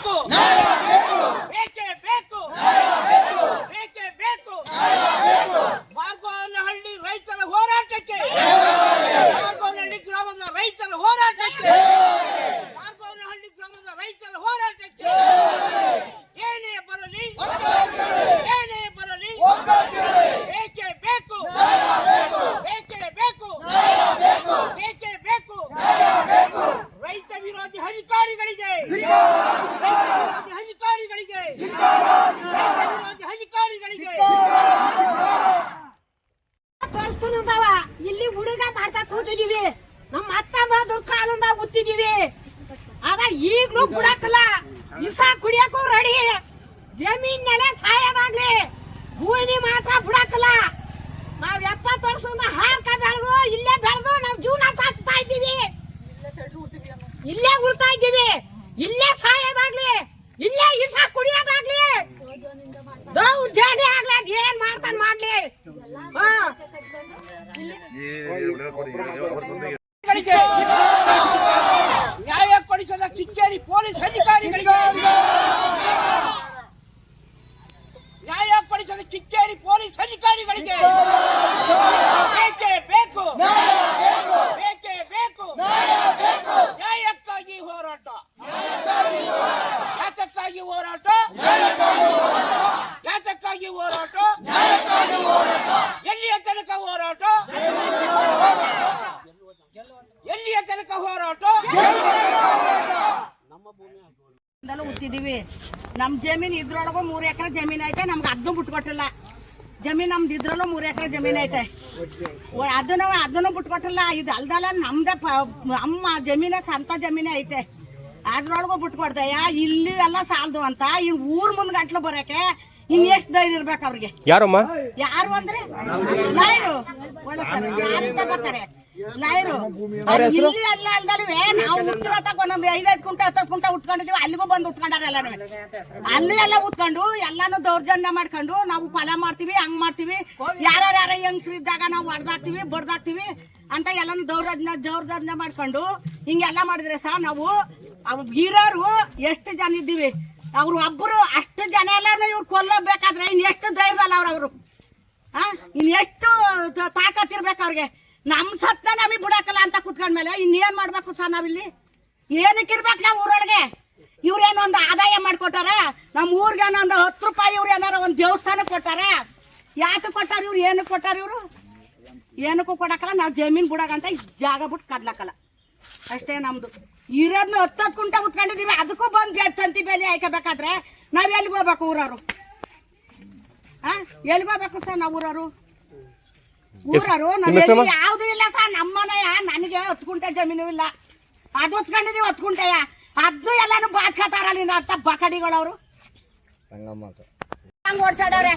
ಬೇಕು ಬೇಕೇ ಬೇಕು ಬೇಕೇ ಬೇಕು ಮಾರ್ಗೋನಹಳ್ಳಿ ರೈತರ ಹೋರಾಟಕ್ಕೆ ಮಾರ್ಗೋನಹಳ್ಳಿ ಗ್ರಾಮದ ರೈತರ ಹೋರಾಟಕ್ಕೆ ಮಾರ್ಗೋನಹಳ್ಳಿ ಗ್ರಾಮದ ರೈತರ ಹೋರಾಟಕ್ಕೆ ಏನೇ ಬರಲಿ ಏನೇ ಬರಲಿ ಬೇಕೇ ಬೇಕು ಬೇಕೇ ಬೇಕು ಬೇಕೇ ಬೇಕು ರೈತ ವಿರೋಧಿ ಅಧಿಕಾರಿಗಳಿಗೆ ಅಧಿಕಾರಿಗಳಿಗೆ ಅಧಿಕಾರಿಗಳಿಗೆ ತೋರಿಸ್ತಾವ ಇಲ್ಲಿ ಹುಡುಗ ಮಾಡ್ತಾ ಕೂತಿದೀವಿ ನಮ್ಮ ಅತ್ತ ಬಾದ್ರ ಕಾಲಿಂದ ಕೂತಿದೀವಿ ಅದ ಈಗ್ಲೂ ಬಿಡಕ್ಕಲ್ಲ ಇಸ ಕುಡಿಯಕ್ಕೂ ರೆಡಿ ಜಮೀನ್ನೆಲೆ ಸಾಯೋದಾಗ್ಲಿ ಭೂಮಿ ಮಾತ್ರ ಬಿಡಕ್ಕಲ್ಲ ನಾವ್ 70 ವರ್ಷದಿಂದ ಹಾರ್ಕ ಬೆಳೆದು ಇಲ್ಲೇ ಬೆಳೆದು ನಾವ್ ಜೀವನ ಸಾಗಿಸ್ತಾ ಇದ್ದೀವಿ ಇಲ್ಲೇ ಉಳ್ತಾ ಇದ್ದೀವಿ ಇಲ್ಲೇ ಸಾಯೋದಾಗ್ಲಿ ಇಲ್ಲೇ ಇಸ ಕುಡಿಯೋದಾಗ್ಲಿ ದೌರ್ಜನ್ಯ ಆಗ್ಲಿ ಅದ್ ಏನ್ ಮಾಡ್ತಾನೆ ಮಾಡ್ಲಿ ನ್ಯಾಯ ಕೊಡಿಸದ ಕಿಕ್ಕೇರಿ ಪೊಲೀಸ್ ಅಧಿಕಾರಿಗಳಿಗೆ ನ್ಯಾಯ ಕೊಡಿಸದ ಕಿಕ್ಕೇರಿ ಪೊಲೀಸ್ ಅಧಿಕಾರಿಗಳಿಗೆ ಬೇಕೇ ಬೇಕು ಬೇಕೇ ಬೇಕು ನ್ಯಾಯಕ್ಕಾಗಿ ಹೋರಾಟ ಯಾತಕ್ಕಾಗಿ ಹೋರಾಟ ಯಾತಕ್ಕಾಗಿ ಹೋರಾಟ ಎಲ್ಲಿಯ ತನಕ ಹೋರಾಟ ಎಲ್ಲಿಯ ತನಕ ಹೋರಾಟ ಉತ್ತಿದೀವಿ ನಮ್ ಜಮೀನ್ ಇದ್ರೊಳಗೂ 3 ಎಕರೆ ಜಮೀನ್ ಐತೆ ನಮ್ಗೆ ಅದನ್ನು ಬಿಟ್ಕೊಟ್ಟಿಲ್ಲ ಜಮೀನ್ ನಮ್ದು ಇದ್ರಲ್ಲೂ 3 ಎಕರೆ ಜಮೀನ್ ಐತೆ ಅದನ್ನು ಬಿಟ್ಕೊಟ್ಟಿಲ್ಲ ಇದು ಅಲ್ದಲ್ಲ ನಮ್ದೇ ಅಮ್ಮ ಜಮೀನ ಸ್ವಂತ ಜಮೀನೇ ಐತೆ ಅದ್ರೊಳಗೂ ಬಿಟ್ಕೊಡ್ತೇಯ ಇಲ್ಲಿ ಎಲ್ಲ ಸಾಲದು ಅಂತ ಈ ಊರ್ ಮುಂದ್ಗಟ್ಲು ಬರಕ್ಕೆ ಇನ್ ಎಷ್ಟು ಧೈರ್ಯ ಇರ್ಬೇಕು ಅವ್ರಿಗೆ ಯಾರಮ್ಮ ಯಾರು ಅಂದ್ರೆ ನಾಯರು ಯಾರಿಂದ ಬರ್ತಾರೆ ನಾಯರು ಇಲ್ಲಿ ಅಲ್ಲ ಅಲ್ದಲ್ವೇ ನಾವು ಉತ್ತರ ಒಂದೊಂದು 5 ಕುಂಟೆ 10 ಕುಂಟೆ ಉತ್ಕೊಂಡಿದೀವಿ ಅಲ್ಲಿಗೂ ಬಂದು ಉತ್ಕೊಂಡಾರ ಎಲ್ಲಾನು ಅಲ್ಲಿ ಎಲ್ಲ ಉತ್ಕೊಂಡು ಎಲ್ಲಾನು ದೌರ್ಜನ್ಯ ಮಾಡ್ಕೊಂಡು ನಾವು ಕೊಲೆ ಮಾಡ್ತೀವಿ ಹಂಗ್ ಮಾಡ್ತೀವಿ ಯಾರ ಹೆಂಗಸ್ರು ಇದ್ದಾಗ ನಾವು ಹೊಡೆದಾಕ್ತಿವಿ ಬಡ್ದಾಕ್ತಿವಿ ಅಂತ ಎಲ್ಲಾನು ದೌರ್ಜನ್ಯ ಮಾಡ್ಕೊಂಡು ಹಿಂಗೆಲ್ಲ ಮಾಡಿದ್ರೆ ಸಹ ನಾವು ಹೀರೋರು ಎಷ್ಟು ಜನ ಇದ್ದೀವಿ ಅವ್ರು ಒಬ್ಬರು ಅಷ್ಟು ಜನ ಎಲ್ಲಾರು ಇವ್ರು ಕೊಲ್ಲಬೇಕಾದ್ರೆ ಇನ್ ಎಷ್ಟು ಧೈರ್ಯದಲ್ಲ ಅವ್ರವ್ರು ಇನ್ ಎಷ್ಟು ತಾಕತ್ತಿರ್ಬೇಕು ಅವ್ರಿಗೆ ನಮ್ ಸತ್ನ ನಮಗ್ ಬಿಡಕಲ್ಲ ಅಂತ ಕುತ್ಕೊಂಡ್ಮೇಲೆ ಇನ್ನೇನ್ ಮಾಡ್ಬೇಕು ಸರ್ ನಾವಿಲ್ಲಿ ಏನಕ್ಕಿರ್ಬೇಕು ನಾವ್ ಊರೊಳಗೆ ಇವ್ರೇನೋ ಒಂದು ಆದಾಯ ಮಾಡ್ಕೊಟ್ಟಾರ ನಮ್ ಊರ್ಗೆ ಒಂದು 10 ರೂಪಾಯಿ ಇವ್ರು ಏನಾರ ಒಂದ್ ದೇವಸ್ಥಾನ ಕೊಟ್ಟಾರ ಯಾಕೆ ಕೊಟ್ಟಾರ ಇವ್ರು ಏನಕ್ಕೆ ಕೊಟ್ಟಾರ ಇವ್ರು ಏನಕ್ಕೂ ಕೊಡಕಲ್ಲ ನಾವ್ ಜಮೀನ್ ಬಿಡಕಂತ ಜಾಗ ಬಿಟ್ಟು ಕದ್ಲಕ್ಕಲ್ಲ ಅಷ್ಟೇ ನಮ್ದು ಇರೋದ್ನ 10 ಕುಂಟೆ ಉತ್ಕೊಂಡಿದೀವಿ ಅದಕ್ಕೂ ಬಂದ್ ತಂತಿ ಬೇಲಿ ಹಾಕಬೇಕಾದ್ರೆ ನಾವ್ ಎಲ್ಲಿಗೆ ಹೋಗ್ಬೇಕು ಊರವ್ರು ಎಲ್ಲಿಗೆ ಹೋಗ್ಬೇಕು ಸರ್ ನಾವ್ ಊರವ್ರು ಯಾವ್ದು ಇಲ್ಲ ಸರ್ ನಮ್ಮನೆಯ ನನಗೆ 10 ಕುಂಟೆ ಜಮೀನು ಇಲ್ಲ ಅದು ಹೊತ್ಕೊಂಡಿದೀವಿ 10 ಕುಂಟೆಯ ಅದ್ನು ಎಲ್ಲಾನು ಬಾಚ್ಕತಾರಲ್ಲ ಇನ್ನ ಅರ್ಥ ಬಕಡಿಗಳವ್ರು ಹಂಗ ಓಡ್ಸಾಡವ್ರೆ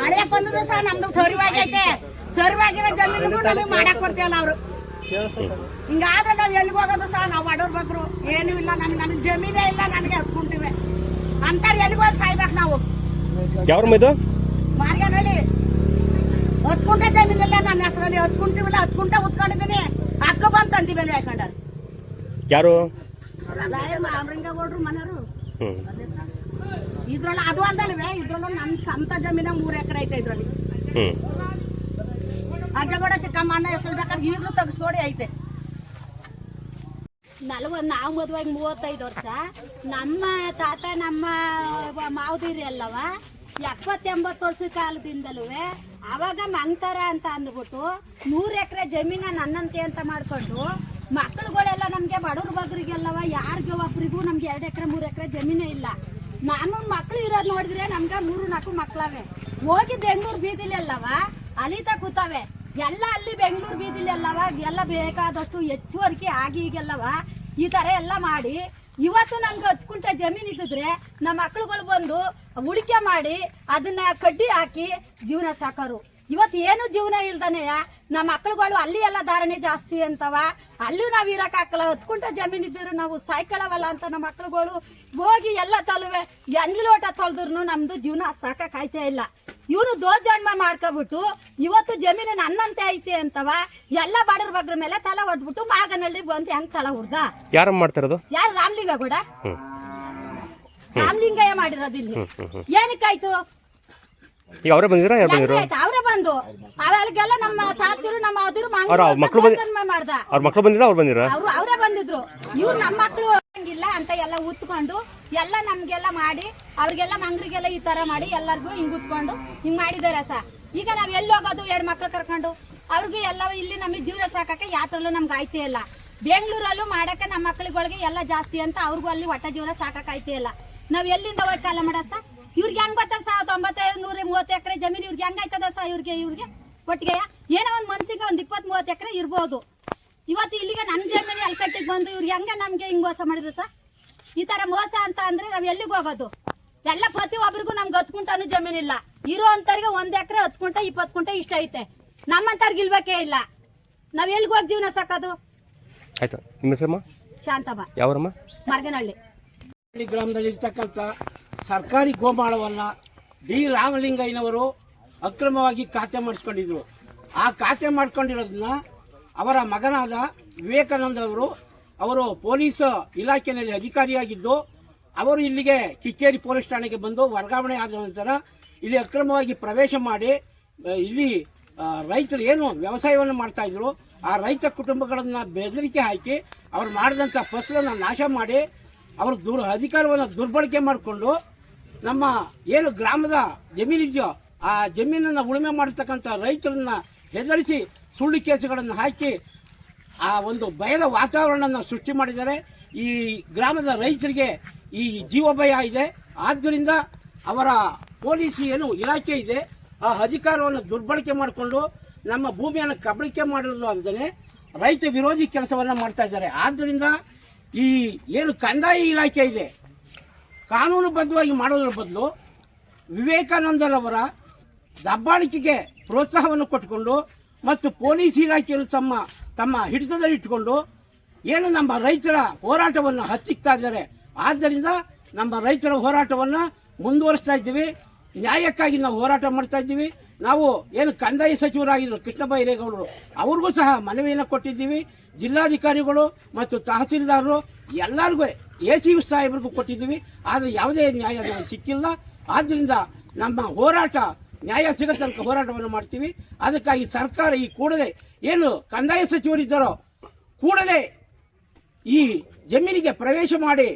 ಹಳೆ ಬಂದ್ರು ಸಹ ನಮ್ದು ಸರಿವಾಗೈತೆ ಸರಿವಾಗಿರೋ ಜಮೀನು ನಮಗೆ ಮಾಡಕ್ ಬರ್ತೀವಲ್ಲ ಅವ್ರು ಹಿಂಗಾದ್ರೆ ನಾವ್ ಎಲ್ಲಿಗೆ ಹೋಗೋದು ಸಹ ನಾವು ಬಡವ್ರ ಬಗ್ರು ಏನು ಇಲ್ಲ ನಮ್ಗೆ ಜಮೀನೇ ಇಲ್ಲ ನನಗೆ ಹತ್ಕೊಂಡಿವೆ ಅಂತಾರ ಎಲ್ಲಿಗೆ ಹೋಗಿ ಸಾಯ್ಬೇಕು ನಾವು ಮಾರ್ಗನಲ್ಲಿ 10 ಕುಂಟೆ ಜಮೀನಿಲ್ಲ ನನ್ನ ಹೆಸರಲ್ಲಿ 10 ಕುಂಟಿವಿಲ್ಲ 10 ಕುಂಟೆ ಉತ್ಕೊಂಡಿದ್ದೀನಿ ಅದಕ್ಕೂ ಬಂದು ತಂದಿ ಬೆಲೆ ಹಾಕೊಂಡಾರ ಯಾರು ಅಮರಂಗೌಡ್ರು ಮನೆಯವರು ಇದ್ರೊಳಗೆ ಅದು ಅಂದಲ್ವೇ ಇದ್ರೊಳಗೆ ನನ್ನ ಸ್ವಂತ ಜಮೀನ 3 ಎಕರೆ ಐತೆ ಇದ್ರಲ್ಲಿ ಅಜ್ಜಗೌಡ ಚಿಕ್ಕಮ್ಮ ಅನ್ನ ಹೆಸರು ಬೇಕಾದ್ರೆ ಈಗಲೂ ತೆಗೆಸ್ಕೊಡಿ ಐತೆ ನಾವು ಮದುವಾಗಿ 35 ವರ್ಷ ನಮ್ಮ ತಾತ ನಮ್ಮ ಮಾವದಿರಿ ಅಲ್ಲವ 70-80 ವರ್ಷದ ಕಾಲದಿಂದಲೂ ಅವಾಗ ಮಂಗ್ತಾರ ಅಂತ ಅಂದ್ಬಿಟ್ಟು 100 ಎಕರೆ ಜಮೀನ ನನ್ನಂತೆ ಅಂತ ಮಾಡ್ಕೊಂಡು ಮಕ್ಕಳುಗಳೆಲ್ಲ ನಮ್ಗೆ ಬಡವ್ರ ಬಗ್ರಿಗೆಲ್ಲವ ಯಾರಿಗೂ ಒಬ್ರಿಗೂ ನಮ್ಗೆ 2 ಎಕರೆ 3 ಎಕರೆ ಜಮೀನೇ ಇಲ್ಲ ನಾನು ಮಕ್ಳು ಇರೋದು ನೋಡಿದ್ರೆ ನಮ್ಗೆ 3-4 ಮಕ್ಳವೆ ಹೋಗಿ ಬೆಂಗಳೂರು ಬೀದಿಲಿ ಅಲ್ಲವ ಅಲಿತಾ ಕೂತಾವೆ ಎಲ್ಲ ಅಲ್ಲಿ ಬೆಂಗಳೂರು ಬೀದಿಲಿ ಅಲ್ಲವ ಎಲ್ಲ ಬೇಕಾದಷ್ಟು ಹೆಚ್ಚುವರಿಕೆ ಆಗಿ ಈಗೆಲ್ಲವ ಈ ತರ ಎಲ್ಲ ಮಾಡಿ ಇವತ್ತು ನಮ್ಗೆ 10 ಕುಂಟೆ ಜಮೀನ್ ಇದ್ದಿದ್ರೆ ನಮ್ಮ ಮಕ್ಳುಗಳು ಬಂದು ಉಳಿಕೆ ಮಾಡಿ ಅದನ್ನ ಕಡ್ಡಿ ಹಾಕಿ ಜೀವನ ಸಾಕೋರು ಇವತ್ತು ಏನು ಜೀವನ ಇಲ್ದಾನೆಯ ನಮ್ಮ ಮಕ್ಳುಗಳು ಅಲ್ಲಿ ಎಲ್ಲ ಧಾರಣೆ ಜಾಸ್ತಿ ಅಂತವ ಅಲ್ಲಿ ನಾವ್ ಇರಕ್ ಹಾಕಲ್ಲ 10 ಕುಂಟೆ ಜಮೀನ್ ಇದ್ರೆ ನಾವು ಸಾಯ್ಕೊಳ್ಳವಲ್ಲ ಅಂತ ನಮ್ಮ ಮಕ್ಳುಗಳು ಹೋಗಿ ಎಲ್ಲ ತಲುವೆ ಎಂಜಲೋಟ ತೊಳೆದ್ರು ನಮ್ದು ಜೀವನ ಸಾಕಕ್ ಆಯ್ತಾ ಇಲ್ಲ ಇವರು ದೋಜನ್ಮ ಮಾಡ್ಕೊಬಿಟ್ಟು ಇವತ್ತು ಜಮೀನು ನನ್ನಂತೆ ಐತಿ ಅಂತವ ಎಲ್ಲ ಬಡವ್ರ ಬಗ್ರ ಮೇಲೆ ತಲೆ ಹೊಡ್ಬಿಟ್ಟು ಮಾರ್ಗನಲ್ಲಿ ಬಂದು ಹೆಂಗ್ ತಲೆ ಹುಡ್ದ ಯಾರು ಮಾಡ್ತಿರೋದು? ಯಾರು ರಾಮಲಿಂಗ ಕೂಡ ರಾಮಲಿಂಗಯ್ಯ ಮಾಡಿರೋದು ಇಲ್ಲಿ ಏನಕ್ಕಾಯ್ತು? ಈಗ ಅವರೇ ಬಂದಿರಾ? ಯಾರು ಬಂದಿರೋ? ಅವರೇ ಬಂದು ಅವೆಲ್ಲ ನಮ್ಮ ತಾತಿರು ನಮ್ಮ ಅವದಿರು ಮಾಡ್ದ ಅವ್ರ ಮಕ್ಳು ಬಂದಿಲ್ಲ, ಅವ್ರು ಬಂದಿರ? ಅವರೇ ಬಂದಿದ್ರು. ಇವ್ರು ನಮ್ಮ ಮಕ್ಳು ಇಲ್ಲ ಅಂತ ಎಲ್ಲ ಉತ್ಕೊಂಡು ಎಲ್ಲ ನಮ್ಗೆಲ್ಲ ಮಾಡಿ ಅವ್ರಿಗೆಲ್ಲ ಮಂಗ್ರಿಗೆಲ್ಲ ಈ ತರ ಮಾಡಿ ಎಲ್ಲರಿಗೂ ಹಿಂಗ್ ಉತ್ಕೊಂಡು ಹಿಂಗ್ ಮಾಡಿದಾರೆ ಸ. ಈಗ ನಾವ್ ಎಲ್ಲಿ ಹೋಗೋದು 2 ಮಕ್ಳು ಕರ್ಕೊಂಡು ಅವ್ರಿಗೂ ಎಲ್ಲ ಇಲ್ಲಿ ನಮಗೆ ಜೀವನ ಸಾಕಕ್ಕೆ ಯಾತ್ರಲ್ಲೂ ನಮ್ಗೆ ಆಯ್ತೇ ಇಲ್ಲ. ಬೆಂಗಳೂರಲ್ಲೂ ಮಾಡಕ್ಕೆ ನಮ್ಮ ಮಕ್ಳುಗಳಿಗೆ ಎಲ್ಲ ಜಾಸ್ತಿ ಅಂತ ಅವ್ರಿಗೂ ಅಲ್ಲಿ ಹೊಟ್ಟೆ ಜೀವನ ಸಾಕಕ್ಕೆ ಆಯ್ತೇ ಇಲ್ಲ. ನಾವ್ ಎಲ್ಲಿಂದ ಹೋಗಿ ಕಾಲ ಮಾಡಸ? ಇವ್ರಿಗೆ ಹೆಂಗ್ ಬರ್ತದ 95-130 ಎಕರೆ ಜಮೀನು ಇವ್ರಿಗೆ ಹೆಂಗ್ ಆಯ್ತದ ಸ? ಇವ್ರಿಗೆ ಒಟ್ಟಿಗೆ ಏನೋ ಒಂದ್ ಮನ್ಸಿಗೆ ಒಂದ್ 20-30 ಎಕರೆ ಇರ್ಬೋದು. ಇವತ್ತು ಇಲ್ಲಿಗೆ ನಮ್ ಜಮೀನು ಅಲ್ಕಟ್ಟಿಗೆ ಬಂದು ಇವ್ರಿಗೆ ಹೆಂಗ ನಮ್ಗೆ ಹಿಂಗ್ ಮೋಸ ಮಾಡಿದ್ರು ಸ? ಈ ತರ ಮೋಸ ಅಂತ ಅಂದ್ರೆ ನಾವ್ ಎಲ್ಲಿಗೆ ಹೋಗೋದು? ಎಲ್ಲ ಪ್ರತಿ ಒಬ್ರಿಗೂ ನಮ್ಗೆ 10 ಗುಂಟನೂ ಜಮೀನಿಲ್ಲ. ಇರೋ ಅಂತವ್ರಿಗೆ 1 ಎಕರೆ 10 ಗುಂಟೆ 20 ಗುಂಟೆ ಇಷ್ಟ ಐತೆ. ನಮ್ಮಂತವ್ರಿಗೆ ಇಲ್ಬೇಕೇ ಇಲ್ಲ. ನಾವ್ ಎಲ್ಲಿಗೆ ಹೋಗಿ ಜೀವನ ಸಾಕೋದು? ಆಯ್ತು. ನಿಮ್ಮ ಹೆಸರಮ್ಮ? ಶಾಂತಮ್ಮ. ಯಾವರಮ್ಮ? ಮಾರ್ಗನಹಳ್ಳಿ ಗ್ರಾಮದಲ್ಲಿ ಇರ್ತಕ್ಕಂಥ ಸರ್ಕಾರಿ ಗೋಮಾಳವನ್ನ ಡಿ ರಾಮಲಿಂಗಯ್ಯನವರು ಅಕ್ರಮವಾಗಿ ಖಾತೆ ಮಾಡಿಸ್ಕೊಂಡಿದ್ರು. ಆ ಖಾತೆ ಮಾಡ್ಕೊಂಡಿರೋದನ್ನ ಅವರ ಮಗನಾದ ವಿವೇಕಾನಂದ ಅವರು ಪೊಲೀಸ್ ಇಲಾಖೆಯಲ್ಲಿ ಅಧಿಕಾರಿಯಾಗಿದ್ದು ಅವರು ಇಲ್ಲಿಗೆ ಕಿಕ್ಕೇರಿ ಪೊಲೀಸ್ ಠಾಣೆಗೆ ಬಂದು ವರ್ಗಾವಣೆ ಆದ ನಂತರ ಇಲ್ಲಿ ಅಕ್ರಮವಾಗಿ ಪ್ರವೇಶ ಮಾಡಿ ಇಲ್ಲಿ ರೈತರು ಏನು ವ್ಯವಸಾಯವನ್ನು ಮಾಡ್ತಾ ಇದ್ರು ಆ ರೈತ ಕುಟುಂಬಗಳನ್ನ ಬೆದರಿಕೆ ಹಾಕಿ ಅವ್ರು ಮಾಡಿದಂಥ ಫಸಲನ್ನು ನಾಶ ಮಾಡಿ ಅವರು ಅಧಿಕಾರವನ್ನು ದುರ್ಬಳಕೆ ಮಾಡಿಕೊಂಡು ನಮ್ಮ ಏನು ಗ್ರಾಮದ ಜಮೀನಿದೆಯೋ ಆ ಜಮೀನನ್ನು ಉಳುಮೆ ಮಾಡತಕ್ಕಂಥ ರೈತರನ್ನ ಹೆದರಿಸಿ ಸುಳ್ಳು ಕೇಸುಗಳನ್ನು ಹಾಕಿ ಆ ಒಂದು ಭಯದ ವಾತಾವರಣವನ್ನು ಸೃಷ್ಟಿ ಮಾಡಿದ್ದಾರೆ. ಈ ಗ್ರಾಮದ ರೈತರಿಗೆ ಈ ಜೀವ ಭಯ ಇದೆ. ಆದ್ದರಿಂದ ಅವರ ಪೊಲೀಸ್ ಏನು ಇಲಾಖೆ ಇದೆ ಆ ಅಧಿಕಾರವನ್ನು ದುರ್ಬಳಕೆ ಮಾಡಿಕೊಂಡು ನಮ್ಮ ಭೂಮಿಯನ್ನು ಕಬಳಿಕೆ ಮಾಡೋದು ಅಲ್ಲದೆ ರೈತ ವಿರೋಧಿ ಕೆಲಸವನ್ನು ಮಾಡ್ತಾ ಇದ್ದಾರೆ. ಆದ್ದರಿಂದ ಈ ಏನು ಕಂದಾಯ ಇಲಾಖೆ ಇದೆ ಕಾನೂನುಬದ್ಧವಾಗಿ ಮಾಡೋದ್ರ ಬದಲು ವಿವೇಕಾನಂದರವರ ದಬ್ಬಾಳಿಕೆಗೆ ಪ್ರೋತ್ಸಾಹವನ್ನು ಕೊಟ್ಟುಕೊಂಡು ಮತ್ತು ಪೊಲೀಸ್ ಇಲಾಖೆಯನ್ನು ತಮ್ಮ ಹಿಡಿತದಲ್ಲಿ ಇಟ್ಟುಕೊಂಡು ಏನು ನಮ್ಮ ರೈತರ ಹೋರಾಟವನ್ನು ಹತ್ತಿಕ್ತಾ ಇದ್ದಾರೆ. ಆದ್ದರಿಂದ ನಮ್ಮ ರೈತರ ಹೋರಾಟವನ್ನು ಮುಂದುವರಿಸ್ತಾ ಇದ್ದೀವಿ. ನ್ಯಾಯಕ್ಕಾಗಿ ನಾವು ಹೋರಾಟ ಮಾಡ್ತಾ ಇದ್ದೀವಿ. ನಾವು ಏನು ಕಂದಾಯ ಸಚಿವರಾಗಿದ್ದರು ಕೃಷ್ಣ ಬೈರೇಗೌಡರು ಅವ್ರಿಗೂ ಸಹ ಮನವಿಯನ್ನು ಕೊಟ್ಟಿದ್ದೀವಿ. ಜಿಲ್ಲಾಧಿಕಾರಿಗಳು ಮತ್ತು ತಹಸೀಲ್ದಾರರು ಎಲ್ಲರಿಗೂ AC ಸಾಹೇಬರಿಗೂ ಕೊಟ್ಟಿದ್ದೀವಿ. ಆದರೆ ಯಾವುದೇ ನ್ಯಾಯ ನಮಗೆ ಸಿಕ್ಕಿಲ್ಲ. ಆದ್ದರಿಂದ ನಮ್ಮ ಹೋರಾಟ ನ್ಯಾಯ ಸಿಗೋ ತನಕ ಹೋರಾಟವನ್ನು ಮಾಡ್ತೀವಿ. ಅದಕ್ಕಾಗಿ ಸರ್ಕಾರ ಈ ಕೂಡಲೇ ಏನು ಕಂದಾಯ ಸಚಿವರಿದ್ದಾರೋ ಕೂಡಲೇ ಈ ಜಮೀನಿಗೆ ಪ್ರವೇಶ ಮಾಡಿ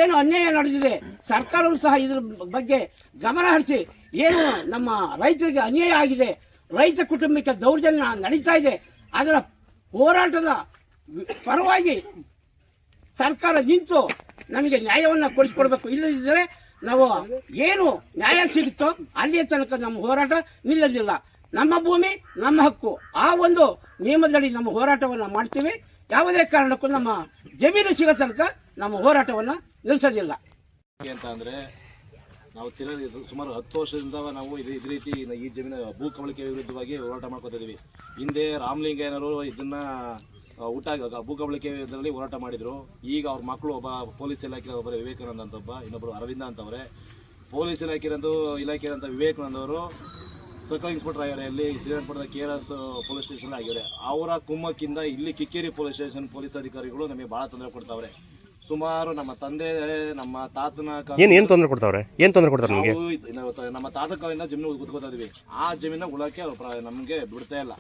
ಏನು ಅನ್ಯಾಯ ನಡೆದಿದೆ ಸರ್ಕಾರವು ಸಹ ಇದರ ಬಗ್ಗೆ ಗಮನ ಹರಿಸಿ ಏನು ನಮ್ಮ ರೈತರಿಗೆ ಅನ್ಯಾಯ ಆಗಿದೆ, ರೈತ ಕುಟುಂಬಕ್ಕೆ ದೌರ್ಜನ್ಯ ನಡೀತಾ ಇದೆ, ಅದರ ಹೋರಾಟದ ಪರವಾಗಿ ಸರ್ಕಾರ ನಿಂತು ನಮಗೆ ನ್ಯಾಯವನ್ನು ಕೊಡಿಸಿಕೊಡ್ಬೇಕು. ಇಲ್ಲದಿದ್ದರೆ ನಾವು ಏನು ನ್ಯಾಯ ಸಿಗುತ್ತೋ ಅಲ್ಲಿಯ ತನಕ ನಮ್ಮ ಹೋರಾಟ ನಿಲ್ಲದಿಲ್ಲ. ನಮ್ಮ ಭೂಮಿ ನಮ್ಮ ಹಕ್ಕು, ಆ ಒಂದು ನಿಯಮದಡಿ ನಮ್ಮ ಹೋರಾಟವನ್ನು ಮಾಡ್ತೀವಿ. ಯಾವುದೇ ಕಾರಣಕ್ಕೂ ನಮ್ಮ ಜಮೀನು ಸಿಗೋ ತನಕ ನಮ್ಮ ಹೋರಾಟವನ್ನು ನಿಲ್ಲಿಸೋದಿಲ್ಲ ಅಂತ ಅಂದ್ರೆ ನಾವು ಸುಮಾರು 10 ವರ್ಷದಿಂದ ನಾವು ಇದೇ ರೀತಿ ಈ ಜಮೀನು ಭೂ ಕಬಳಿಕೆ ವಿರುದ್ಧವಾಗಿ ಹೋರಾಟ ಮಾಡ್ಕೊತಾ ಇದೀವಿ. ಹಿಂದೆ ರಾಮಲಿಂಗಯ್ಯನವರು ಇದನ್ನ ಭೂ ಕಬಳಿಕೆ ವಿರುದ್ಧದಲ್ಲಿ ಹೋರಾಟ ಮಾಡಿದ್ರು. ಈಗ ಅವ್ರ ಮಕ್ಕಳು ಒಬ್ಬ ಪೊಲೀಸ್ ಇಲಾಖೆ ಒಬ್ಬರು ವಿವೇಕಾನಂದ ಅಂತ ಒಬ್ಬ, ಇನ್ನೊಬ್ಬರು ಅರವಿಂದ ಅಂತವ್ರೆ. ಪೊಲೀಸ್ ಇಲಾಖೆ ವಿವೇಕಾನಂದ ಅವರು ಸರ್ಕಲ್ ಇನ್ಸ್ಪೆಕ್ಟರ್ ಆಗಿದ್ದಾರೆ. ಇಲ್ಲಿ ಶ್ರೀರಂಗಪಟ್ಟಣದ KRS ಪೊಲೀಸ್ ಸ್ಟೇಷನ್ ಆಗಿದ್ದಾರೆ. ಅವರ ಕುಮ್ಮಕ್ಕಿಂದ ಇಲ್ಲಿ ಕಿಕ್ಕೇರಿ ಪೊಲೀಸ್ ಸ್ಟೇಷನ್ ಪೊಲೀಸ್ ಅಧಿಕಾರಿಗಳು ನಮಗೆ ಬಹಳ ತೊಂದರೆ ಕೊಡ್ತಾವ್ರೆ. ಸುಮಾರು ನಮ್ಮ ತಂದೆ ನಮ್ಮ ತಾತನ ಏನ್ ತೊಂದರೆ ಕೊಡ್ತಾವ್ರೆ? ಏನ್ ತೊಂದರೆ ಕೊಡ್ತಾರೆ ನಿಮಗೆ? ನಮ್ಮ ತಾತ ಕಾಲದಿಂದ ಜಮೀನು ಉಳ್ಕೊತಾ ಇದೀವಿ. ಆ ಜಮೀನ ಉಳಕ್ಕೆ ನಮಗೆ ಬಿಡ್ತಾ ಇಲ್ಲ.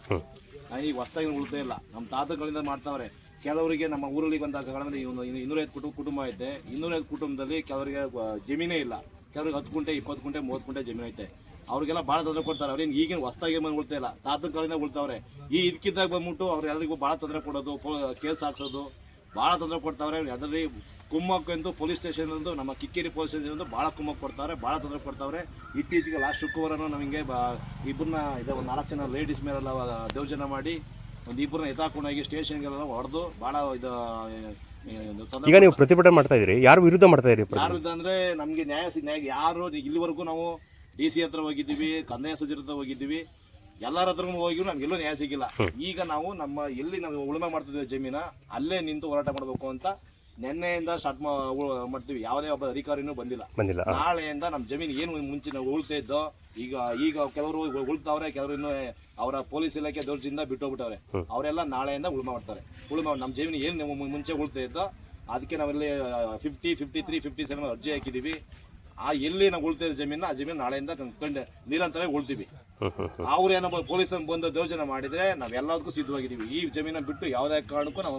ಈಗ ಹೊಸದಾಗಿ ಉಳ್ತಾ ಇಲ್ಲ. ನಮ್ಮ ತಾತಗಳಿಂದ ಮಾಡ್ತಾವ್ರೆ. ಕೆಲವರಿಗೆ ನಮ್ಮ ಊರಲ್ಲಿ ಬಂದಾಗ 250 ಕುಟುಂಬ ಐತೆ. 250 ಕುಟುಂಬದಲ್ಲಿ ಕೆಲವರಿಗೆ ಜಮೀನೇ ಇಲ್ಲ. ಕೆಲವರಿಗೆ 10 ಗುಂಟೆ 20 ಗುಂಟೆ 30 ಗುಂಟೆ ಜಮೀನು ಐತೆ. ಅವ್ರಿಗೆಲ್ಲ ಭಾಳ ತೊಂದರೆ ಕೊಡ್ತಾರೆ. ಅವ್ರೇನು ಈಗೇನು ಹೊಸದಾಗಿ ಬಂದು ಉಳ್ತಾ ಇಲ್ಲ, ತಾತನ ಕಾಲದಿಂದ ಉಳ್ತಾವ್ರೆ. ಈ ಇದಕ್ಕಿದ್ದಾಗ ಬಂದ್ಬಿಟ್ಟು ಅವ್ರೆಲ್ಲರಿಗೂ ಭಾಳ ತೊಂದರೆ ಕೊಡೋದು, ಕೇಸ್ ಹಾಕ್ಸೋದು, ಭಾಳ ತೊಂದರೆ ಕೊಡ್ತಾವ್ರೆ. ಅದರಲ್ಲಿ ಕುಮ್ಮಕ್ಕು ಎಂದು ಪೊಲೀಸ್ ಸ್ಟೇಷನ್ ಒಂದು ನಮ್ಮ ಕಿಕ್ಕೇರಿ ಪೊಲೀಸ್ ಸ್ಟೇಷನ್ ಒಂದು ಭಾಳ ಕುಮ್ಮಕ್ಕು ಕೊಡ್ತಾವ್ರೆ, ಭಾಳ ತೊಂದರೆ ಕೊಡ್ತಾವ್ರೆ. ಇತ್ತೀಚೆಗೆ ಲಾಸ್ಟ್ ಶುಕ್ರವಾರನೂ ನಮಗೆ ಇಬ್ಬರನ್ನ ಒಂದು 4 ಜನ ಲೇಡೀಸ್ ಮೇಲೆಲ್ಲ ದೌರ್ಜನ್ಯ ಮಾಡಿ ಒಂದು ಇಬ್ಬರನ್ನ ಎತ್ತಾಕೊಂಡೋಗಿ ಸ್ಟೇಷನ್ಗೆಲ್ಲ ಹೊಡೆದು ಭಾಳ ತೊಂದರೆ. ಈಗ ನೀವು ಪ್ರತಿಭಟನೆ ಮಾಡ್ತಾ ಇದ್ರಿ, ಯಾರು ವಿರುದ್ಧ ಮಾಡ್ತಾ ಇದ್ರಿ? ಯಾರು ವಿರುದ್ಧ ಅಂದ್ರೆ ನಮಗೆ ನ್ಯಾಯ ಯಾರು ಇಲ್ಲಿವರೆಗೂ ನಾವು DC ಹತ್ರ ಹೋಗಿದ್ದೀವಿ, ಕಂದಾಯ ಸಚಿವರ ಹತ್ರ ಹೋಗಿದ್ದೀವಿ, ಎಲ್ಲರ ಹತ್ರ ಹೋಗಿ ನಮ್ಗೆಲ್ಲೂ ನ್ಯಾಯ ಸಿಗಿಲ್ಲ. ಈಗ ನಾವು ಎಲ್ಲಿ ನಾವು ಉಳುಮೆ ಮಾಡ್ತಿದ್ದೀವಿ ಜಮೀನ ಅಲ್ಲೇ ನಿಂತು ಹೋರಾಟ ಮಾಡಬೇಕು ಅಂತ ನೆನ್ನೆಯಿಂದ ಸ್ಟಾರ್ಟ್ ಮಾಡ್ತೀವಿ. ಯಾವುದೇ ಒಬ್ಬ ಅಧಿಕಾರಿನೂ ಬಂದಿಲ್ಲ. ನಾಳೆಯಿಂದ ನಮ್ಮ ಜಮೀನು ಏನು ಮುಂಚೆ ನಾವು ಉಳ್ತಾ ಇದ್ದೋ ಈಗ ಕೆಲವರು ಉಳ್ತಾವ್ರೆ, ಕೆಲವರು ಇನ್ನು ಅವರ ಪೊಲೀಸ್ ಇಲಾಖೆ ದೌರ್ಜನ್ಯದಿಂದ ಬಿಟ್ಟೋಗ್ಬಿಟ್ಟವ್ರೆ. ಅವರೆಲ್ಲ ನಾಳೆಯಿಂದ ಉಳುಮೆ ಮಾಡ್ತಾರೆ. ನಮ್ಮ ಜಮೀನು ಏನು ಮುಂಚೆ ಉಳ್ತಾ ಇದ್ದೋ ಅದಕ್ಕೆ ನಾವೆಲ್ಲಿ 50, 53, 57 ಅರ್ಜಿ ಹಾಕಿದೀವಿ. ಎಲ್ಲಿ ನಾವು ಉಳ್ತಾ ಇದ್ದ ಜಮೀನ ಆ ಜಮೀನು ನಾಳೆಯಿಂದ ನಿರಂತರ ಉಳ್ತೀವಿ. ಅವ್ರೇನೋ ಪೊಲೀಸ್ ಬಂದು ದೌರ್ಜನ್ಯ ಮಾಡಿದ್ರೆ ನಾವೆಲ್ಲದಕ್ಕೂ ಸಿದ್ಧವಾಗಿದ್ದೀವಿ. ಈ ಜಮೀನ ಬಿಟ್ಟು ಯಾವುದೇ ಕಾರಣಕ್ಕೂ ನಾವು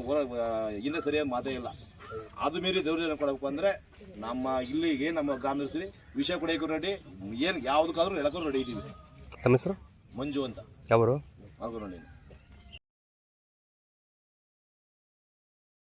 ಇನ್ನೂ ಸರಿಯಾಗಿ ಮಾತೇ ಇಲ್ಲ. ಅದು ಮೀರಿ ದೌರ್ಜನ್ಯ ಕೊಡಬೇಕು ಅಂದ್ರೆ ನಮ್ಮ ಇಲ್ಲಿಗೆ ನಮ್ಮ ಗ್ರಾಮದಲ್ಲಿ ವಿಷಯ ಕೊಡೋಕೆ ರೆಡಿ, ಏನು ಯಾವುದಕ್ಕಾದ್ರೂ ಎಲ್ಲಕ್ಕೂ ರೆಡಿ ಇದ್ದೀವಿ. ತಮ್ಮ ಹೆಸರು? ಮಂಜು ಅಂತ. ಯಾವರು? ಆಗುನಹಳ್ಳಿ.